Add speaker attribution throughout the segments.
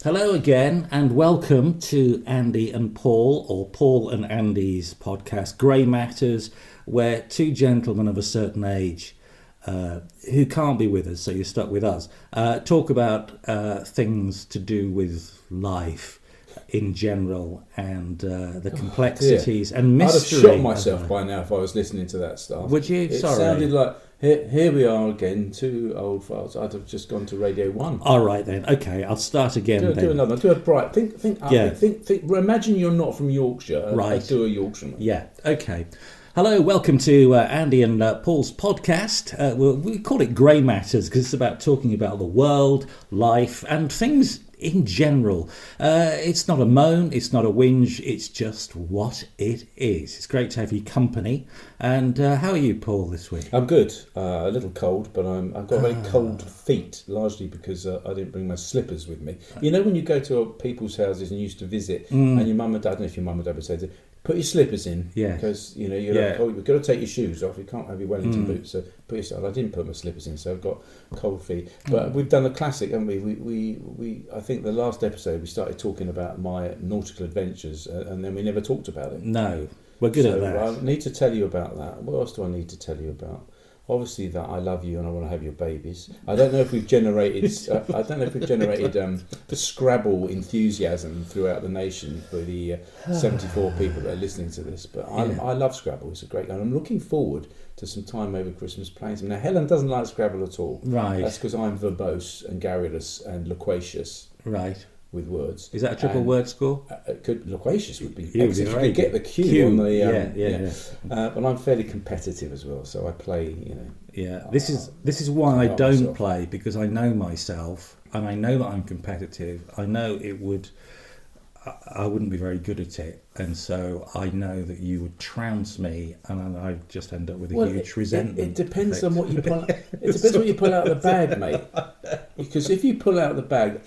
Speaker 1: Hello again, and welcome to Andy and Paul, or Paul and Andy's podcast, Grey Matters, where two gentlemen of a certain age who can't be with us, so you're stuck with us, talk about things to do with life in general and the complexities and mystery.
Speaker 2: I'd have shot myself by now if I was listening to that stuff.
Speaker 1: Would you?
Speaker 2: It
Speaker 1: Sorry.
Speaker 2: sounded like, here we are again, two old farts. I'd have just gone to Radio 1.
Speaker 1: All right then, okay, I'll start again then.
Speaker 2: Do another, do a bright, think up,
Speaker 1: Yeah.
Speaker 2: think, imagine you're not from Yorkshire,
Speaker 1: Right.
Speaker 2: do a Yorkshireman.
Speaker 1: Yeah, okay. Hello, welcome to Andy and Paul's podcast. We call it Grey Matters because it's about talking about the world, life, and things in general. It's not a moan, it's not a whinge, it's just what it is. It's great to have your company. And how are you, Paul, this week?
Speaker 2: I'm good. A little cold, but I've got very cold feet, largely because I didn't bring my slippers with me. You know when you go to people's houses and you used to visit, and your mum and dad, I don't know if your mum and dad would say, put your slippers in, because you've got to take your shoes off. You can't have your Wellington boots, so put your. I didn't put my slippers in, so I've got cold feet. But we've done a classic, haven't we? We I think the last episode we started talking about my nautical adventures, and then we never talked about it.
Speaker 1: No, we're good at that.
Speaker 2: I need to tell you about that. What else do I need to tell you about? Obviously that I love you and I want to have your babies. I don't know if we've generated. The Scrabble enthusiasm throughout the nation for the 74 people that are listening to this. But I love Scrabble. It's a great game. I'm looking forward to some time over Christmas playing some. Now Helen doesn't like Scrabble at all.
Speaker 1: Right.
Speaker 2: That's because I'm verbose and garrulous and loquacious.
Speaker 1: Right.
Speaker 2: With words.
Speaker 1: Is that a triple word score?
Speaker 2: Loquacious would be
Speaker 1: excellent.
Speaker 2: If you could get the Q on the but I'm fairly competitive as well, so I play.
Speaker 1: Yeah, this is why I don't play, because I know myself and I know that I'm competitive. I know I wouldn't be very good at it, and so I know that you would trounce me, and I just end up with a huge resentment.
Speaker 2: It depends on what you pull. It depends what you pull out of the bag, mate. Because if you pull out the bag,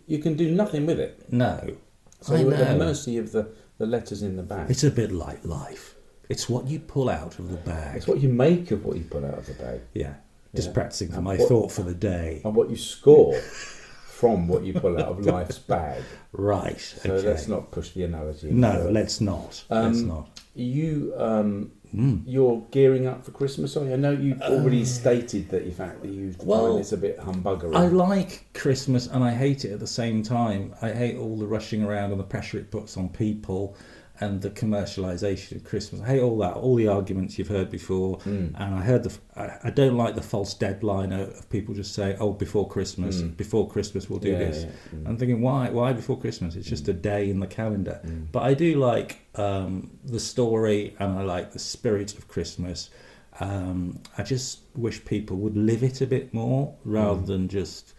Speaker 2: you can do nothing with it.
Speaker 1: No,
Speaker 2: so you're at the mercy of the letters in the bag.
Speaker 1: It's a bit like life. It's what you pull out of the bag.
Speaker 2: It's what you make of what you pull out of the bag.
Speaker 1: Yeah, just practicing for my thought for the day.
Speaker 2: And what you score from what you pull out of life's bag.
Speaker 1: Right.
Speaker 2: So let's not push the analogy.
Speaker 1: No, let's not. Let's not.
Speaker 2: You're gearing up for Christmas, are you? I know you've already stated that you find it's a bit humbuggery.
Speaker 1: I like Christmas and I hate it at the same time. I hate all the rushing around and the pressure it puts on people and the commercialisation of Christmas. I hate all that, all the arguments you've heard before. And I don't like the false deadline of people just saying, before Christmas we'll do this. I'm thinking, why before Christmas? It's just a day in the calendar. But I do like the story and I like the spirit of Christmas. I just wish people would live it a bit more rather than just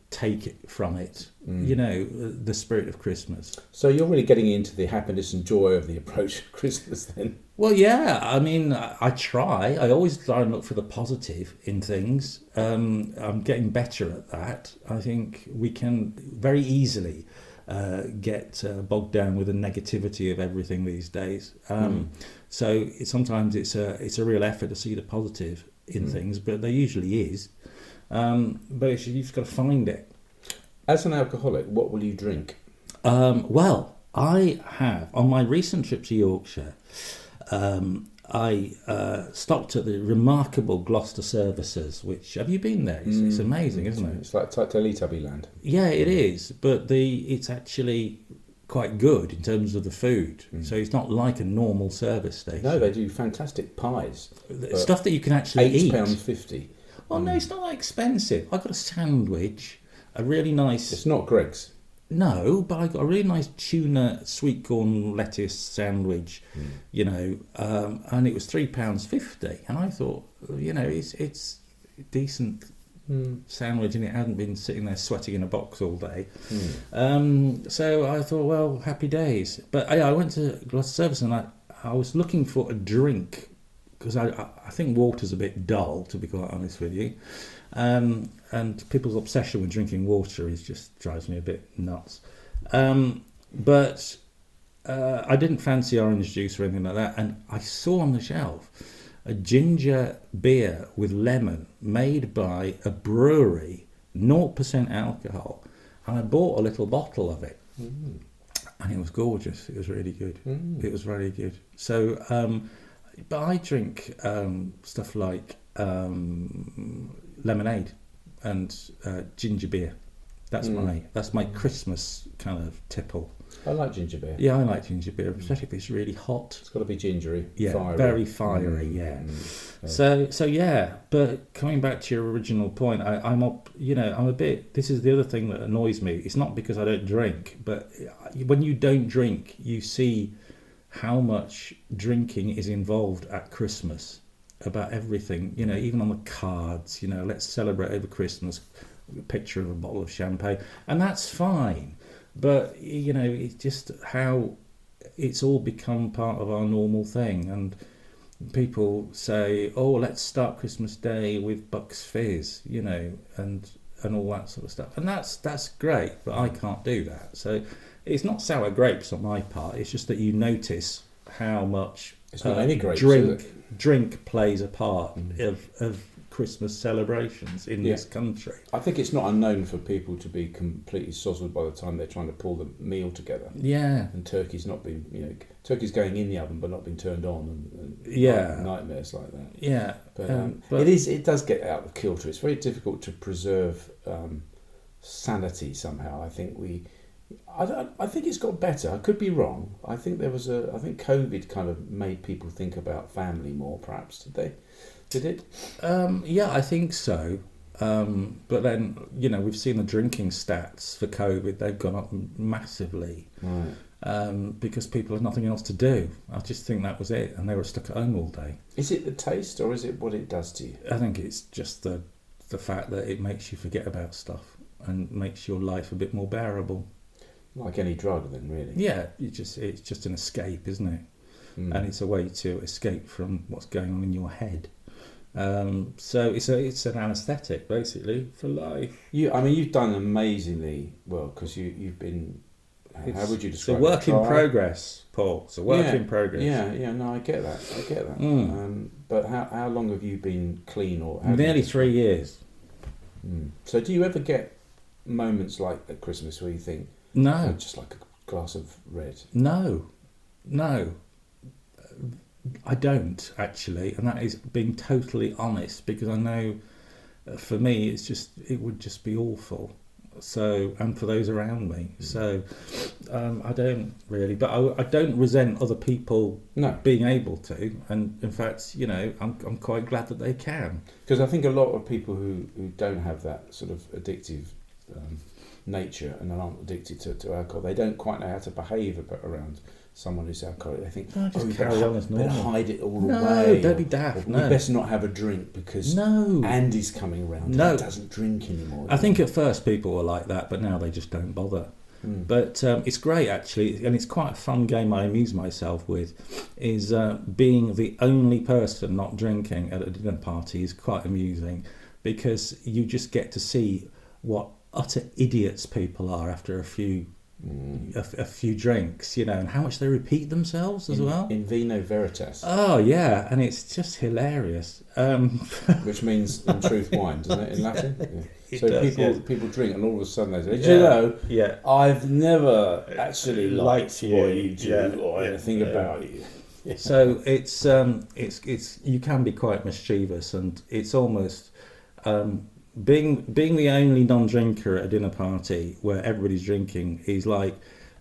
Speaker 1: take it from it. The spirit of Christmas.
Speaker 2: So you're really getting into the happiness and joy of the approach of Christmas then?
Speaker 1: Well, yeah, I mean, I try. I always try and look for the positive in things. I'm getting better at that. I think we can very easily get bogged down with the negativity of everything these days. So sometimes it's a real effort to see the positive in things, but there usually is. But you've got to find it.
Speaker 2: As an alcoholic, what will you drink?
Speaker 1: Well, I have, on my recent trip to Yorkshire, I stopped at the remarkable Gloucester Services, which, have you been there? It's amazing, isn't it?
Speaker 2: It's like Teletubby land.
Speaker 1: Yeah, it is, but it's actually quite good in terms of the food. So it's not like a normal service station.
Speaker 2: No, they do fantastic pies.
Speaker 1: Stuff that you can actually eat.
Speaker 2: £8.50.
Speaker 1: Well, no, it's not that expensive. I got a sandwich, a really nice...
Speaker 2: It's not Greg's.
Speaker 1: No, but I got a really nice tuna sweet corn lettuce sandwich, and it was £3.50. And I thought, it's a decent sandwich, and it hadn't been sitting there sweating in a box all day. So I thought, well, happy days. But I went to Gloucester Services and I was looking for a drink, because I think water's a bit dull, to be quite honest with you. And people's obsession with drinking water just drives me a bit nuts. But I didn't fancy orange juice or anything like that. And I saw on the shelf a ginger beer with lemon made by a brewery 0% alcohol, and I bought a little bottle of it, and it was gorgeous. It was really good. It was very good. So, but I drink stuff like lemonade and ginger beer. That's my Christmas kind of tipple.
Speaker 2: I like ginger beer.
Speaker 1: Yeah, I like ginger beer, especially if it's really hot.
Speaker 2: It's got to be gingery.
Speaker 1: Yeah,
Speaker 2: fiery.
Speaker 1: very fiery. Yeah. So yeah. But coming back to your original point, I'm a bit. This is the other thing that annoys me. It's not because I don't drink, but when you don't drink, you see how much drinking is involved at Christmas about everything. Even on the cards. Let's celebrate over Christmas. A picture of a bottle of champagne, and that's fine. But it's just how it's all become part of our normal thing, and people say, "Oh, let's start Christmas Day with Bucks Fizz," and all that sort of stuff, and that's great. But I can't do that. So it's not sour grapes on my part. It's just that you notice how much
Speaker 2: it's not any grapes,
Speaker 1: drink plays a part of Christmas celebrations in this country.
Speaker 2: I think it's not unknown for people to be completely sozzled by the time they're trying to pull the meal together.
Speaker 1: Yeah.
Speaker 2: And turkey's not been, turkey's going in the oven but not been turned on, and nightmares like that.
Speaker 1: Yeah.
Speaker 2: But it does get out of kilter. It's very difficult to preserve sanity somehow. I think I think it's got better. I could be wrong. I think I think COVID kind of made people think about family more, perhaps. Did it?
Speaker 1: Yeah, I think so. But then, we've seen the drinking stats for COVID. They've gone up massively.
Speaker 2: Right.
Speaker 1: Because people have nothing else to do. I just think that was it. And they were stuck at home all day.
Speaker 2: Is it the taste or is it what it does to you?
Speaker 1: I think it's just the fact that it makes you forget about stuff and makes your life a bit more bearable.
Speaker 2: Like any drug then, really?
Speaker 1: Yeah, it's just an escape, isn't it? And it's a way to escape from what's going on in your head. So it's an anaesthetic basically for life.
Speaker 2: You've done amazingly well because you've been. How would you describe it?
Speaker 1: It's a work in progress, Paul. It's a work in progress.
Speaker 2: Yeah. No, I get that. But how long have you been clean? Or
Speaker 1: nearly 3 years.
Speaker 2: So do you ever get moments like at Christmas where you think,
Speaker 1: no,
Speaker 2: just like a glass of red?
Speaker 1: No. I don't actually, and that is being totally honest, because I know for me it would just be awful. So, and for those around me. So I don't really, but I don't resent other people being able to, and in fact, I'm quite glad that they can.
Speaker 2: Because I think a lot of people who don't have that sort of addictive nature and aren't addicted to alcohol, they don't quite know how to behave around someone who's alcoholic. They think,
Speaker 1: just carry on as normal.
Speaker 2: Better hide it all
Speaker 1: away.
Speaker 2: No,
Speaker 1: don't be daft.
Speaker 2: We best not have a drink because Andy's coming around and he doesn't drink anymore.
Speaker 1: I think at first people were like that, but now they just don't bother. But it's great actually, and it's quite a fun game I amuse myself with, is being the only person not drinking at a dinner party is quite amusing, because you just get to see what utter idiots people are after a few drinks, and how much they repeat themselves as well.
Speaker 2: In vino veritas.
Speaker 1: Oh yeah, and it's just hilarious.
Speaker 2: Which means in truth wine, doesn't it, in Latin? Yeah. So people drink, and all of a sudden they say, I've never actually liked what you do or anything about you. Yeah.
Speaker 1: So it's you can be quite mischievous, and it's almost being the only non-drinker at a dinner party where everybody's drinking is like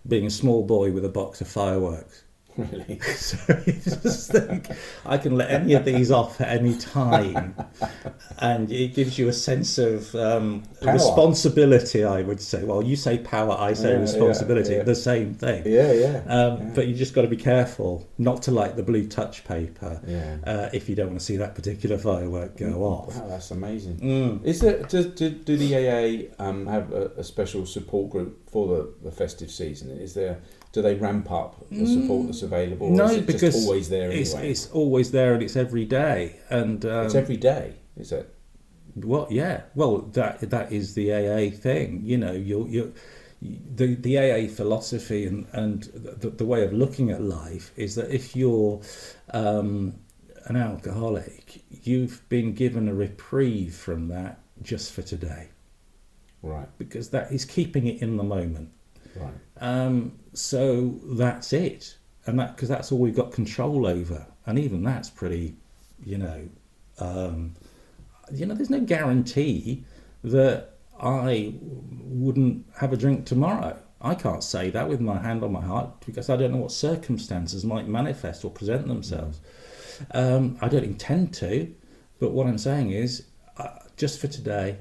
Speaker 1: being a small boy with a box of fireworks.
Speaker 2: Really?
Speaker 1: So you just think, I can let any of these off at any time, and it gives you a sense of responsibility, I would say. Well, you say power, I say responsibility, the same thing. But you just got to be careful not to light the blue touch paper if you don't want to see that particular firework go off.
Speaker 2: Wow, that's amazing. Is there do the AA have a special support group for the festive season? Do they ramp up the support that's available?
Speaker 1: No,
Speaker 2: or is it
Speaker 1: because
Speaker 2: just always there anyway?
Speaker 1: It's always there, and it's every day. And
Speaker 2: it's every day, is it?
Speaker 1: Well, yeah. Well, that is the AA thing. The AA philosophy and the way of looking at life is that if you're an alcoholic, you've been given a reprieve from that just for today.
Speaker 2: Right.
Speaker 1: because that is keeping it in the moment.
Speaker 2: Right.
Speaker 1: So that's it, and because that's all we've got control over, and even that's pretty, there's no guarantee that I wouldn't have a drink tomorrow. I can't say that with my hand on my heart because I don't know what circumstances might manifest or present themselves. I don't intend to, but what I'm saying is, just for today,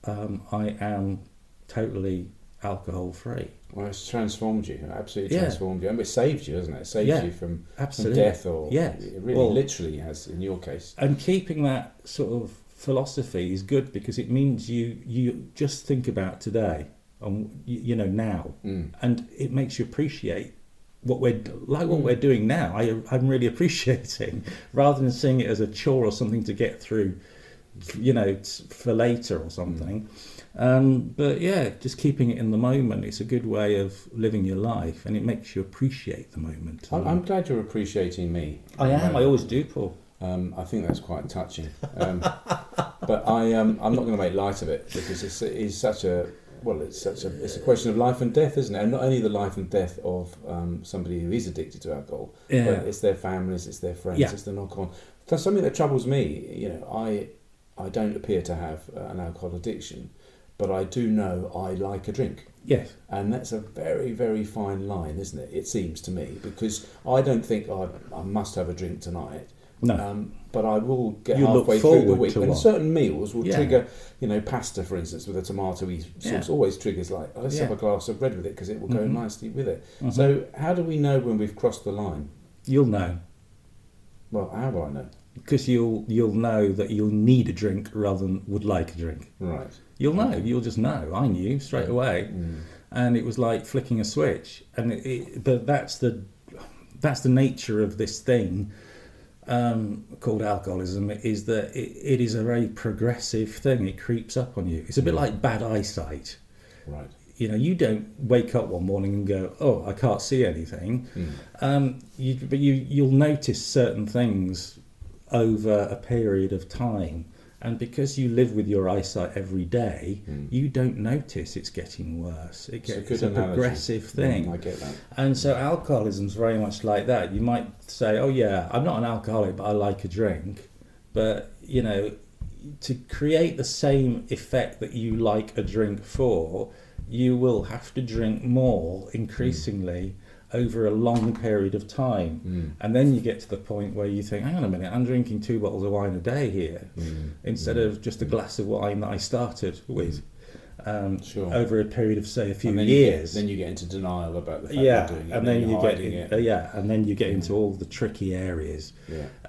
Speaker 1: I am totally alcohol free.
Speaker 2: Well, it's transformed you, absolutely transformed you. And it saved you, hasn't it? It saved you from death, or it really literally has in your case.
Speaker 1: And keeping that sort of philosophy is good because it means you just think about today and now, and it makes you appreciate what we're doing now. I'm really appreciating rather than seeing it as a chore or something to get through, for later or something. But just keeping it in the moment, it's a good way of living your life, and it makes you appreciate the moment.
Speaker 2: I'm glad you're appreciating me.
Speaker 1: I am. I always do, Paul.
Speaker 2: I think that's quite touching. But I'm not going to make light of it because it's such a question of life and death, isn't it? And not only the life and death of somebody who is addicted to alcohol, but it's their families, it's their friends, it's the knock-on. That's something that troubles me. I don't appear to have an alcohol addiction, but I do know I like a drink.
Speaker 1: Yes.
Speaker 2: And that's a very, very fine line, isn't it? It seems to me, because I don't think I must have a drink tonight.
Speaker 1: No.
Speaker 2: But I will get halfway through the week. And certain meals will trigger, pasta, for instance, with a tomato-y sauce always triggers like, let's have a glass of red with it because it will go nicely with it. Mm-hmm. So how do we know when we've crossed the line?
Speaker 1: You'll know.
Speaker 2: Well, how do I know?
Speaker 1: Because you'll know that you'll need a drink rather than would like a drink.
Speaker 2: Right.
Speaker 1: You'll know. You'll just know. I knew straight away, and it was like flicking a switch. And but that's the nature of this thing called alcoholism. Is that it is a very progressive thing. It creeps up on you. It's a bit like bad eyesight.
Speaker 2: Right.
Speaker 1: You don't wake up one morning and go, "Oh, I can't see anything." But you'll notice certain things over a period of time, and because you live with your eyesight every day, you don't notice it's getting worse. It's a progressive thing.
Speaker 2: I get that.
Speaker 1: And so alcoholism's very much like that. You might say, "Oh yeah, I'm not an alcoholic, but I like a drink," but to create the same effect that you like a drink for, you will have to drink more increasingly over a long period of time. And then you get to the point where you think, hang on a minute, I'm drinking 2 bottles of wine a day here instead of just a glass of wine that I started with over a period of, say, a few years.
Speaker 2: Then you get into denial about the fact you're doing it.
Speaker 1: And then you get into all the tricky areas.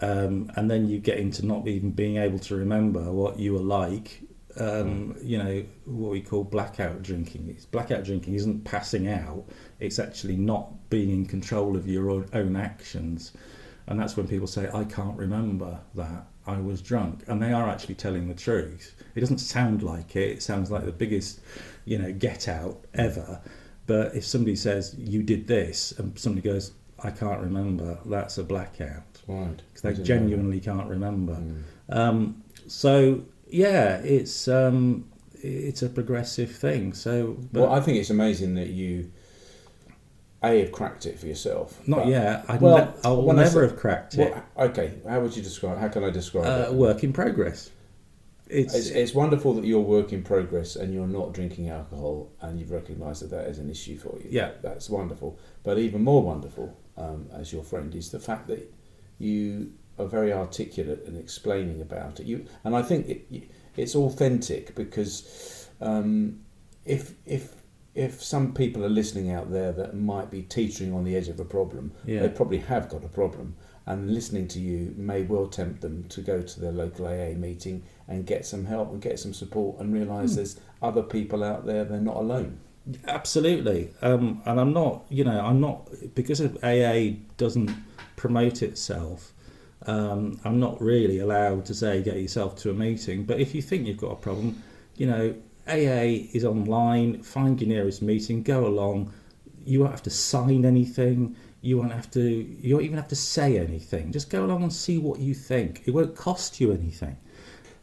Speaker 1: And then you get into not even being able to remember what you were like. What we call blackout drinking. Blackout drinking isn't passing out, it's actually not being in control of your own actions. And that's when people say, I can't remember that I was drunk, and they are actually telling the truth. It doesn't sound like it sounds like the biggest get out ever, but if somebody says you did this and somebody goes, I can't remember, that's a blackout.
Speaker 2: Right.
Speaker 1: Because they genuinely can't remember. So it's a progressive thing. So,
Speaker 2: I think it's amazing that you have cracked it for yourself.
Speaker 1: Not yet. I'll never have cracked it.
Speaker 2: Okay, how would you describe? How can I describe it?
Speaker 1: Work in progress.
Speaker 2: It's wonderful that you're work in progress and you're not drinking alcohol, and you've recognised that is an issue for you.
Speaker 1: Yeah,
Speaker 2: that's wonderful. But even more wonderful, as your friend, is the fact that you are very articulate in explaining about it. And I think it's authentic, because if some people are listening out there that might be teetering on the edge of a problem, they probably have got a problem, and listening to you may well tempt them to go to their local AA meeting and get some help and get some support and realise there's other people out there, they're not alone.
Speaker 1: Absolutely. And I'm not, because AA doesn't promote itself, I'm not really allowed to say get yourself to a meeting. But if you think you've got a problem, AA is online, find your nearest meeting, go along. You won't have to sign anything. You won't even have to say anything. Just go along and see what you think. It won't cost you anything.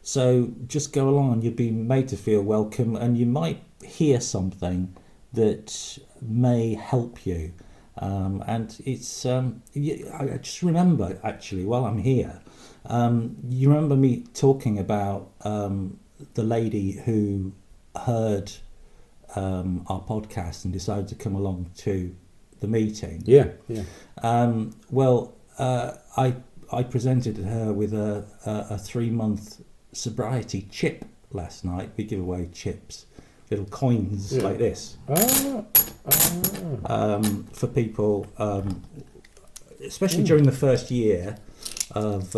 Speaker 1: So just go along and you'll be made to feel welcome, and you might hear something that may help you. And it's I just remember, actually, while I'm here, you remember me talking about the lady who heard our podcast and decided to come along to the meeting.
Speaker 2: Yeah.
Speaker 1: I presented her with a 3-month sobriety chip last night. We give away chips, little coins like this, for people, especially during the first year of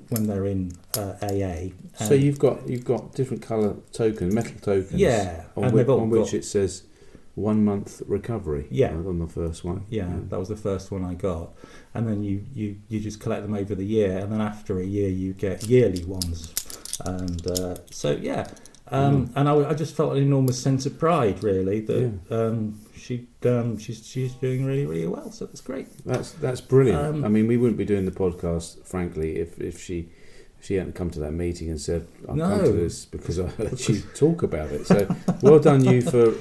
Speaker 1: when they're in AA.
Speaker 2: So you've got different colour tokens, metal tokens.
Speaker 1: Yeah,
Speaker 2: on which it says 1 month recovery.
Speaker 1: Yeah,
Speaker 2: on the first one.
Speaker 1: Yeah, that was the first one I got, and then you just collect them over the year, and then after a year you get yearly ones, and and I just felt an enormous sense of pride, really, that she's doing really, really well. So that's great.
Speaker 2: That's brilliant. I mean, we wouldn't be doing the podcast, frankly, if she hadn't come to that meeting and said, "I've come to this because I let you talk about it." So well done you for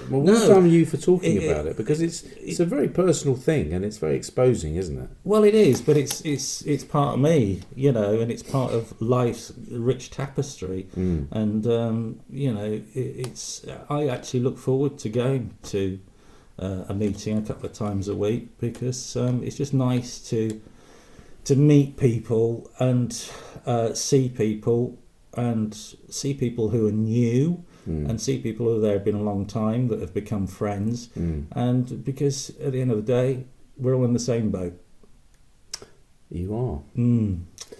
Speaker 2: talking about it, because it's a very personal thing and it's very exposing, isn't it?
Speaker 1: Well, it is, but it's part of me, and it's part of life's rich tapestry, and I actually look forward to going to a meeting a couple of times a week, because it's just nice to meet people and see people who are new, and see people who have been a long time that have become friends, and because at the end of the day we're all in the same boat.
Speaker 2: You are.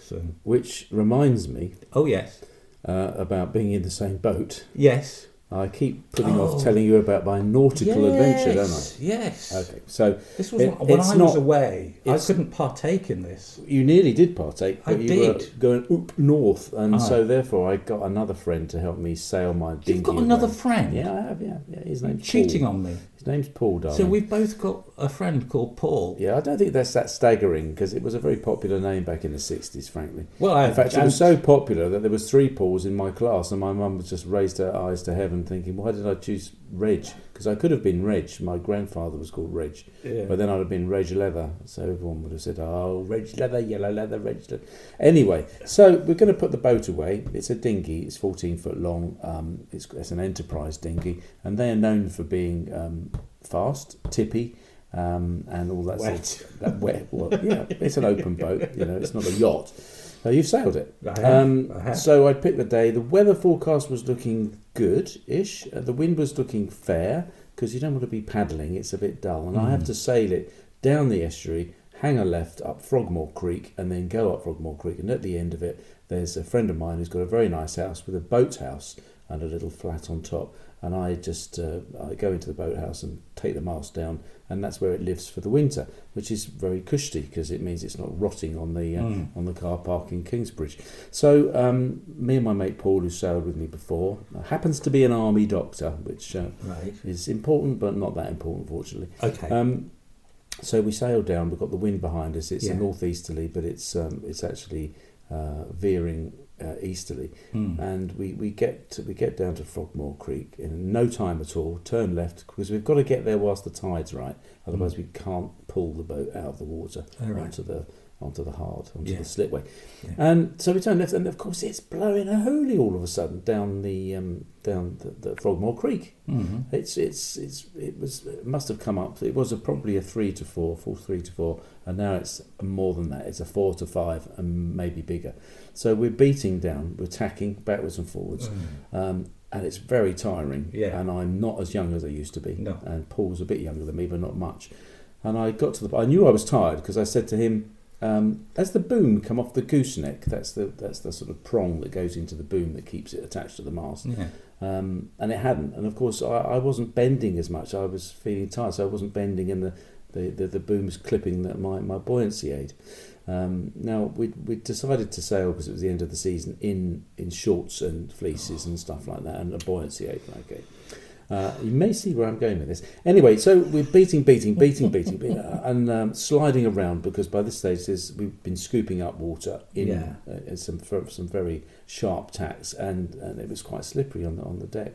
Speaker 1: So,
Speaker 2: which reminds me,
Speaker 1: oh yes,
Speaker 2: about being in the same boat.
Speaker 1: Yes.
Speaker 2: I keep putting off telling you about my nautical adventure, don't I?
Speaker 1: Yes.
Speaker 2: Okay, so
Speaker 1: this was when I was away. I couldn't partake in this.
Speaker 2: You nearly did partake, but you were going up north, and so therefore I got another friend to help me sail my dinghy.
Speaker 1: You've got another friend?
Speaker 2: Yeah, I have. Yeah. His name's
Speaker 1: cheating
Speaker 2: Paul.
Speaker 1: on me.
Speaker 2: His name's Paul, darling.
Speaker 1: So we've both got a friend called Paul.
Speaker 2: Yeah, I don't think that's that staggering, because it was a very popular name back in the 60s, frankly.
Speaker 1: Well,
Speaker 2: in fact, it was so popular that there was 3 Pauls in my class, and my mum just raised her eyes to heaven thinking, why did I choose Reg? Because I could have been Reg. My grandfather was called Reg. Yeah. But then I'd have been Reg Leather. So everyone would have said, oh, Reg Leather, yellow leather, Reg Leather. Anyway, so we're going to put the boat away. It's a dinghy. It's 14 foot long. It's an enterprise dinghy. And they are known for being fast, tippy, and all that
Speaker 1: wet.
Speaker 2: That wet. Well, yeah, it's an open boat. It's not a yacht. You've sailed it.
Speaker 1: I have.
Speaker 2: So I picked the day. The weather forecast was looking good-ish. The wind was looking fair, because you don't want to be paddling. It's a bit dull. And I have to sail it down the estuary, hang a left up Frogmore Creek, and then go up Frogmore Creek. And at the end of it, there's a friend of mine who's got a very nice house with a boathouse and a little flat on top. And I just I go into the boathouse and take the mast down, and that's where it lives for the winter, which is very cushy, because it means it's not rotting on the car park in Kingsbridge. So me and my mate Paul, who sailed with me before, happens to be an army doctor, which is important, but not that important, fortunately.
Speaker 1: Okay.
Speaker 2: So we sailed down. We've got the wind behind us. It's a northeasterly, but it's actually veering easterly, and we get down to Frogmore Creek in no time at all. Turn left, because we've got to get there whilst the tide's right, otherwise we can't pull the boat out of the water onto the slipway. And so we turn left, and of course it's blowing a hoolie all of a sudden down the Frogmore Creek. It must have come up. It was probably a 3 to 4, full 3 to 4, and now it's more than that. It's a 4 to 5 and maybe bigger. So we're beating down, we're tacking backwards and forwards, and it's very tiring.
Speaker 1: Yeah.
Speaker 2: And I'm not as young as I used to be.
Speaker 1: No.
Speaker 2: And Paul's a bit younger than me, but not much. And I got to I knew I was tired, because I said to him, as the boom come off the gooseneck, that's the sort of prong that goes into the boom that keeps it attached to the mast.
Speaker 1: Yeah.
Speaker 2: And it hadn't. And of course, I wasn't bending as much. I was feeling tired, so I wasn't bending, and the boom's clipping my buoyancy aid. Now we decided to sail, because it was the end of the season, in shorts and fleeces and stuff like that, and a buoyancy aid. Okay. You may see where I'm going with this. Anyway, so we're beating, and sliding around, because by this stage we've been scooping up water in some very sharp tacks, and it was quite slippery on the deck.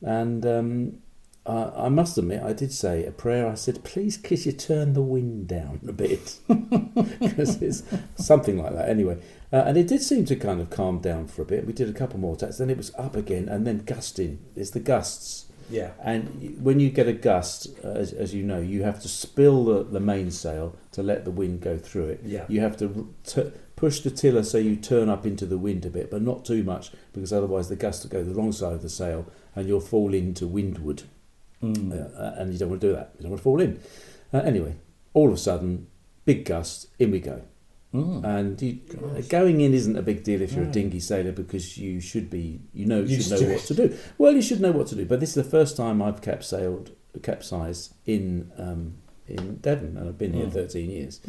Speaker 2: And I must admit, I did say a prayer. I said, please, could you turn the wind down a bit? Because it's something like that. Anyway, and it did seem to kind of calm down for a bit. We did a couple more tacks, then it was up again, and then gusting. It's the gusts.
Speaker 1: Yeah.
Speaker 2: And when you get a gust, as you know, you have to spill the mainsail to let the wind go through it.
Speaker 1: Yeah.
Speaker 2: You have to push the tiller so you turn up into the wind a bit, but not too much, because otherwise the gust will go the wrong side of the sail and you'll fall into windward. And you don't want to do that. You don't want to fall in. Anyway, all of a sudden, big gust, in we go. And going in isn't a big deal if you're a dinghy sailor, because you should be, you know what to do. Well, you should know what to do. But this is the first time I've capsized in Devon, and I've been here 13 years.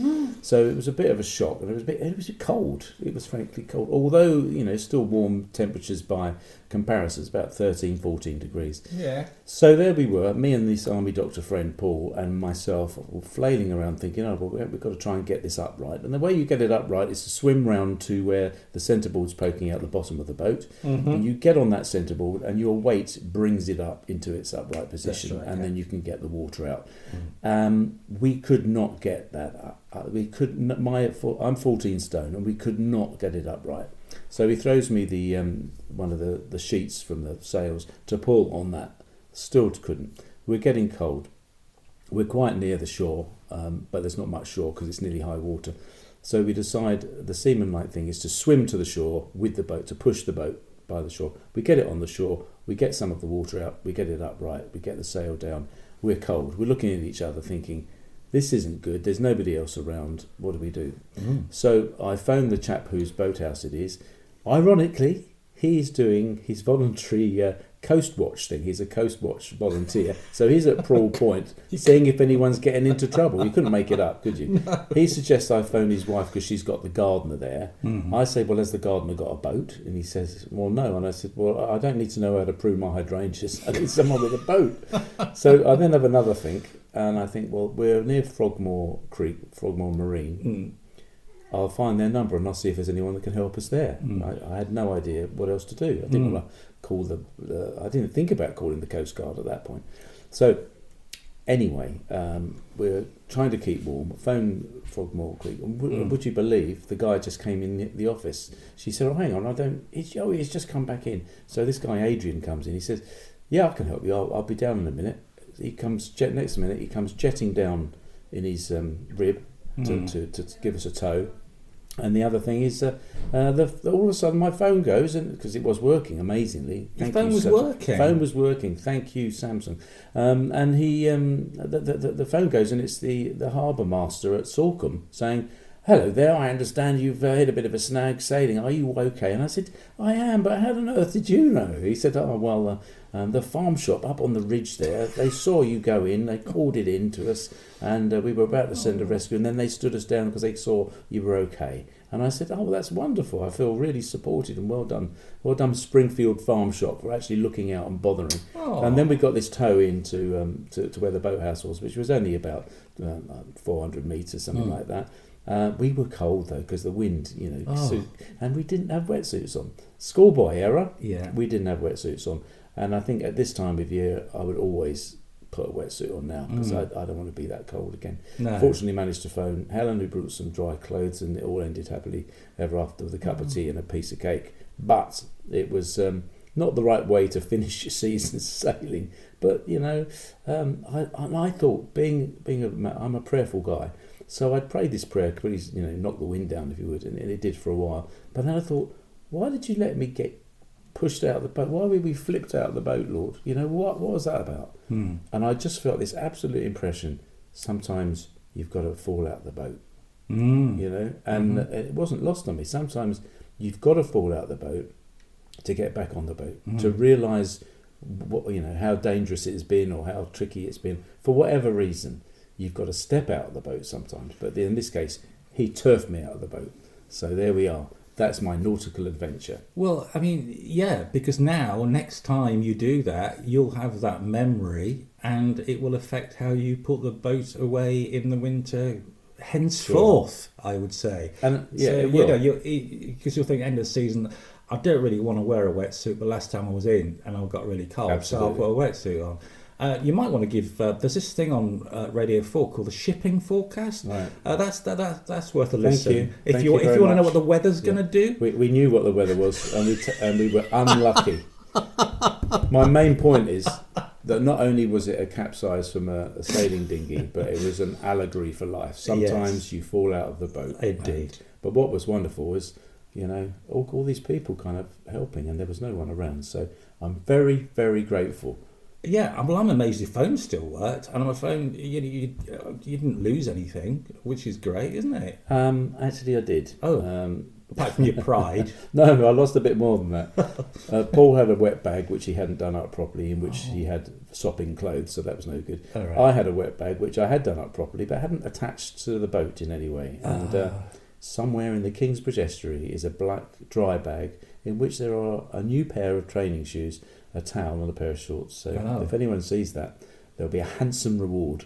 Speaker 2: So it was a bit of a shock, and it was cold. It was frankly cold, although still warm temperatures by comparisons, about 13, 14 degrees.
Speaker 1: Yeah.
Speaker 2: So there we were, me and this army doctor friend Paul and myself, were flailing around thinking, we've got to try and get this upright. And the way you get it upright is to swim round to where the centreboard's poking out the bottom of the boat, and you get on that centreboard, and your weight brings it up into its upright position, right, and then you can get the water out. We could not get that up. I'm 14 stone, and we could not get it upright. So he throws me the one of the sheets from the sails to pull on that. Still couldn't. We're getting cold. We're quite near the shore, but there's not much shore because it's nearly high water. So we decide the seaman-like thing is to swim to the shore with the boat, to push the boat by the shore. We get it on the shore. We get some of the water out. We get it upright. We get the sail down. We're cold. We're looking at each other thinking, this isn't good. There's nobody else around. What do we do? So I phoned the chap whose boathouse it is. Ironically, he's doing his voluntary Coast Watch thing. He's a Coast Watch volunteer. So he's at Prawl Point seeing if anyone's getting into trouble. You couldn't make it up, could you? No. He suggests I phone his wife because she's got the gardener there. I say, well, has the gardener got a boat? And he says, well, no. And I said, well, I don't need to know how to prune my hydrangeas. I need someone with a boat. So I then have another think, and I think, well, we're near Frogmore Creek, Frogmore Marine. I'll find their number and I'll see if there's anyone that can help us there. I had no idea what else to do. I didn't want to call I didn't think about calling the Coast Guard at that point. So anyway, we're trying to keep warm. Phone Frogmore Creek. And would you believe the guy just came in the office? She said, oh, hang on, he's just come back in. So this guy Adrian comes in. He says, yeah, I can help you. I'll be down in a minute. He comes next minute. He comes jetting down in his rib to give us a tow. And the other thing is, all of a sudden my phone goes, and because it was working amazingly.
Speaker 1: The phone was working.
Speaker 2: Phone was working. Thank you, Samsung. And he, the phone goes, and it's the harbour master at Salcombe saying, "Hello there. I understand you've had a bit of a snag sailing. Are you okay?" And I said, "I am, but how on earth did you know?" He said, "Oh well, the farm shop up on the ridge there. They saw you go in. They called it in to us, and we were about to send a rescue, and then they stood us down because they saw you were okay." And I said, "Oh, well, that's wonderful. I feel really supported, and well done, Springfield Farm Shop for actually looking out and bothering." And then we got this tow in to where the boathouse was, which was only about 400 metres, something like that. We were cold though because the wind, and we didn't have wetsuits on. Schoolboy error.
Speaker 1: Yeah. We
Speaker 2: didn't have wetsuits on, and I think at this time of year I would always put a wetsuit on now because I don't want to be that cold again. No. Fortunately, managed to phone Helen, who brought some dry clothes, and it all ended happily ever after with a cup of tea and a piece of cake. But it was not the right way to finish your season sailing. But I thought I'm a prayerful guy. So I'd prayed this prayer, please, knock the wind down if you would, and it did for a while. But then I thought, why did you let me get pushed out of the boat? Why were we flipped out of the boat, Lord? What was that about? And I just felt this absolute impression, sometimes you've got to fall out of the boat, and it wasn't lost on me. Sometimes you've got to fall out of the boat to get back on the boat, to realise how dangerous it has been or how tricky it's been, for whatever reason. You've got to step out of the boat sometimes. But in this case, he turfed me out of the boat. So there we are. that's my nautical adventure.
Speaker 1: Well, I mean, yeah, because now, next time you do that, you'll have that memory and it will affect how you put the boat away in the winter henceforth, I would say.
Speaker 2: And yeah,
Speaker 1: so,
Speaker 2: it will.
Speaker 1: Because you'll think end of the season, I don't really want to wear a wetsuit, but last time I was in and I got really cold,
Speaker 2: Absolutely.
Speaker 1: so I'll put a wetsuit on. You might want to give. There's this thing on Radio 4 called the shipping forecast.
Speaker 2: Right.
Speaker 1: That's worth a listen.
Speaker 2: Thank you
Speaker 1: If
Speaker 2: very
Speaker 1: you want to know
Speaker 2: much.
Speaker 1: what the weather's going to do.
Speaker 2: We knew what the weather was, and we were unlucky. My main point is that not only was it a capsize from a sailing dinghy, but it was an allegory for life. Sometimes you fall out of the boat.
Speaker 1: Indeed.
Speaker 2: But what was wonderful was, all these people kind of helping, and there was no one around. So I'm very, very grateful.
Speaker 1: Yeah, well, I'm amazed your phone still worked, and on my phone, you didn't lose anything, which is great, isn't it?
Speaker 2: Actually, I did.
Speaker 1: Apart from your pride.
Speaker 2: No, I lost a bit more than that. Paul had a wet bag which he hadn't done up properly, in which he had sopping clothes, so that was no good.
Speaker 1: All right.
Speaker 2: I had a wet bag which I had done up properly, but hadn't attached to the boat in any way. And somewhere in the Kingsbridge Estuary is a black dry bag in which there are a new pair of training shoes, a towel and a pair of shorts. So if anyone sees that, there'll be a handsome reward.